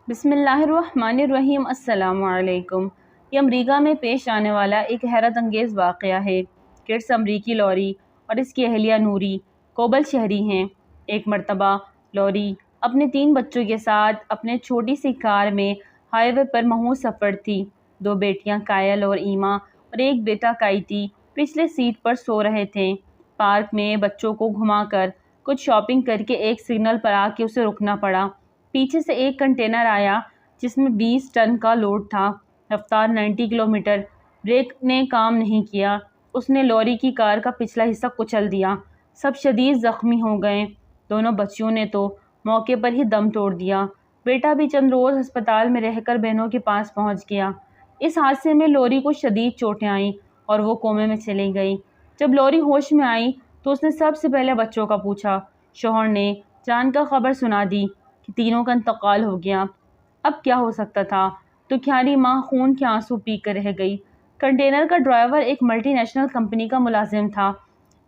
بسم اللہ الرحمن الرحیم۔ السلام علیکم۔ یہ امریکہ میں پیش آنے والا ایک حیرت انگیز واقعہ ہے۔ کرس امریکی لوری اور اس کی اہلیہ نوری کوبل شہری ہیں۔ ایک مرتبہ لوری اپنے 3 بچوں کے ساتھ اپنے چھوٹی سی کار میں ہائی وے پر محو سفر تھی۔ 2 بیٹیاں کائل اور ایما اور ایک بیٹا کائتی پچھلے سیٹ پر سو رہے تھے۔ پارک میں بچوں کو گھما کر کچھ شاپنگ کر کے ایک سگنل پر آ کے اسے رکنا پڑا۔ پیچھے سے ایک کنٹینر آیا جس میں 20 ٹن کا لوڈ تھا۔ رفتار 90 کلومیٹر۔ بریک نے کام نہیں کیا۔ اس نے لوری کی کار کا پچھلا حصہ کچل دیا۔ سب شدید زخمی ہو گئے۔ دونوں بچیوں نے تو موقع پر ہی دم توڑ دیا۔ بیٹا بھی چند روز ہسپتال میں رہ کر بہنوں کے پاس پہنچ گیا۔ اس حادثے میں لوری کو شدید چوٹیں آئیں اور وہ کومے میں چلی گئی۔ جب لوری ہوش میں آئی تو اس نے سب سے پہلے بچوں کا پوچھا۔ شوہر نے جان کا خبر سنا دی کہ تینوں کا انتقال ہو گیا۔ اب کیا ہو سکتا تھا؟ دکھیاری ماں خون کے آنسو پی کر رہ گئی۔ کنٹینر کا ڈرائیور ایک ملٹی نیشنل کمپنی کا ملازم تھا۔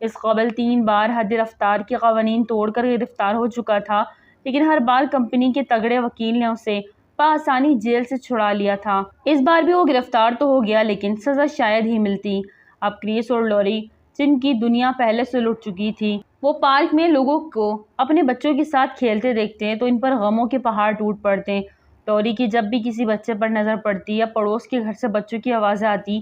اس قبل 3 بار حد رفتار کے قوانین توڑ کر گرفتار ہو چکا تھا، لیکن ہر بار کمپنی کے تگڑے وکیل نے اسے بآسانی جیل سے چھڑا لیا تھا۔ اس بار بھی وہ گرفتار تو ہو گیا لیکن سزا شاید ہی ملتی۔ اب کرس اور لوری، جن کی دنیا پہلے سے لٹ چکی تھی، وہ پارک میں لوگوں کو اپنے بچوں کے ساتھ کھیلتے دیکھتے ہیں تو ان پر غموں کے پہاڑ ٹوٹ پڑتے ہیں۔ لوری کی جب بھی کسی بچے پر نظر پڑتی یا پڑوس کے گھر سے بچوں کی آوازیں آتی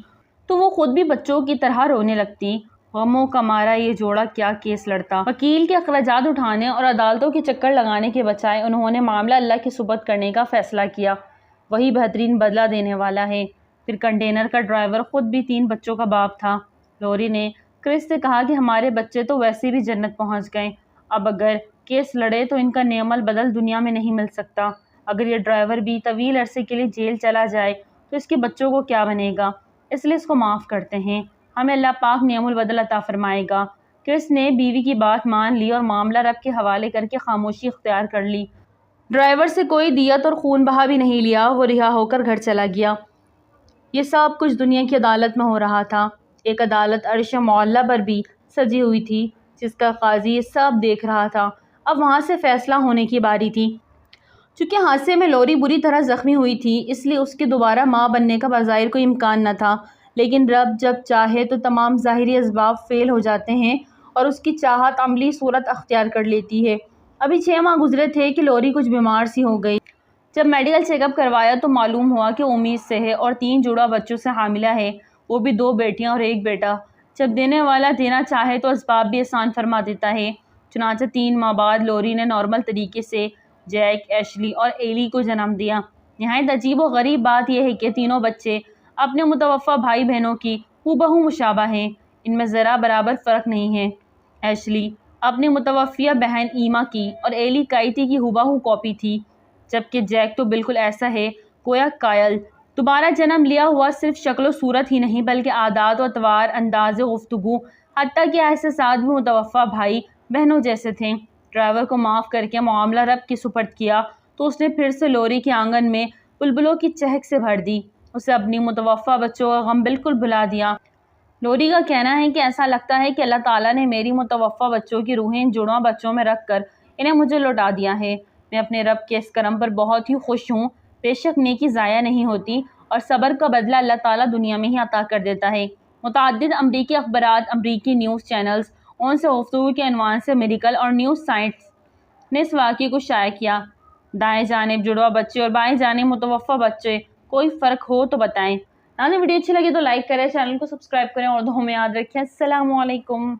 تو وہ خود بھی بچوں کی طرح رونے لگتی۔ غموں کا مارا یہ جوڑا کیا کیس لڑتا۔ وکیل کے اخراجات اٹھانے اور عدالتوں کے چکر لگانے کے بجائے انہوں نے معاملہ اللہ کے سپرد کرنے کا فیصلہ کیا۔ وہی بہترین بدلہ دینے والا ہے۔ پھر کنٹینر کا ڈرائیور خود بھی 3 بچوں کا باپ تھا۔ لوری نے کرس سے کہا کہ ہمارے بچے تو ویسے بھی جنت پہنچ گئے۔ اب اگر کیس لڑے تو ان کا نعم البدل دنیا میں نہیں مل سکتا۔ اگر یہ ڈرائیور بھی طویل عرصے کے لیے جیل چلا جائے تو اس کے بچوں کو کیا بنے گا؟ اس لیے اس کو معاف کرتے ہیں، ہمیں اللہ پاک نعم البدل عطا فرمائے گا۔ کرس نے بیوی کی بات مان لی اور معاملہ رب کے حوالے کر کے خاموشی اختیار کر لی۔ ڈرائیور سے کوئی دیت اور خون بہا بھی نہیں لیا۔ وہ رہا ہو کر گھر چلا گیا۔ یہ سب کچھ دنیا کی عدالت میں ہو رہا تھا۔ ایک عدالت عرش معلیٰ پر بھی سجی ہوئی تھی جس کا قاضی یہ سب دیکھ رہا تھا۔ اب وہاں سے فیصلہ ہونے کی باری تھی۔ چونکہ حادثے میں لوری بری طرح زخمی ہوئی تھی اس لیے اس کے دوبارہ ماں بننے کا بظاہر کوئی امکان نہ تھا، لیکن رب جب چاہے تو تمام ظاہری اسباب فیل ہو جاتے ہیں اور اس کی چاہت عملی صورت اختیار کر لیتی ہے۔ ابھی 6 ماہ گزرے تھے کہ لوری کچھ بیمار سی ہو گئی۔ جب میڈیکل چیک اپ کروایا تو معلوم ہوا کہ امید سے ہے اور 3 جڑواں بچوں سے حاملہ ہے، وہ بھی 2 بیٹیاں اور 1 بیٹا۔ جب دینے والا دینا چاہے تو اسباب بھی آسان فرما دیتا ہے۔ چنانچہ 3 ماہ بعد لوری نے نارمل طریقے سے جیک، ایشلی اور ایلی کو جنم دیا۔ نہایت عجیب و غریب بات یہ ہے کہ تینوں بچے اپنے متوفی بھائی بہنوں کی ہو بہو مشابہ ہیں، ان میں ذرا برابر فرق نہیں ہے۔ ایشلی اپنی متوفیہ بہن ایما کی اور ایلی کائتی کی ہو بہو کاپی تھی، جبکہ جیک تو بالکل ایسا ہے گویا کائل دوبارہ جنم لیا ہوا صرف شکل و صورت ہی نہیں بلکہ عادات و اطوار، انداز گفتگو، حتیٰ کہ احساسات بھی متوفی بھائی بہنوں جیسے تھے۔ ڈرائیور کو معاف کر کے معاملہ رب کی سپرد کیا تو اس نے پھر سے لوری کے آنگن میں بلبلوں کی چہک سے بھر دی۔ اسے اپنی متوفی بچوں کا غم بالکل بھلا دیا۔ لوری کا کہنا ہے کہ ایسا لگتا ہے کہ اللہ تعالیٰ نے میری متوفی بچوں کی روحیں ان جڑواں بچوں میں رکھ کر انہیں مجھے لوٹا دیا ہے۔ میں اپنے رب کے اس کرم پر بہت ہی خوش ہوں۔ بے شک نیکی ضائع نہیں ہوتی اور صبر کا بدلہ اللہ تعالیٰ دنیا میں ہی عطا کر دیتا ہے۔ متعدد امریکی اخبارات، امریکی نیوز چینلز ان سے گفتگو کے عنوان سے میڈیکل اور نیوز سائٹس نے اس واقعے کو شائع کیا۔ دائیں جانب جڑواں بچے اور بائیں جانب متوفی بچے، کوئی فرق ہو تو بتائیں۔ ناظرین ویڈیو اچھی لگے تو لائک کریں، چینل کو سبسکرائب کریں اور دعاؤں میں یاد رکھیں۔ السلام علیکم۔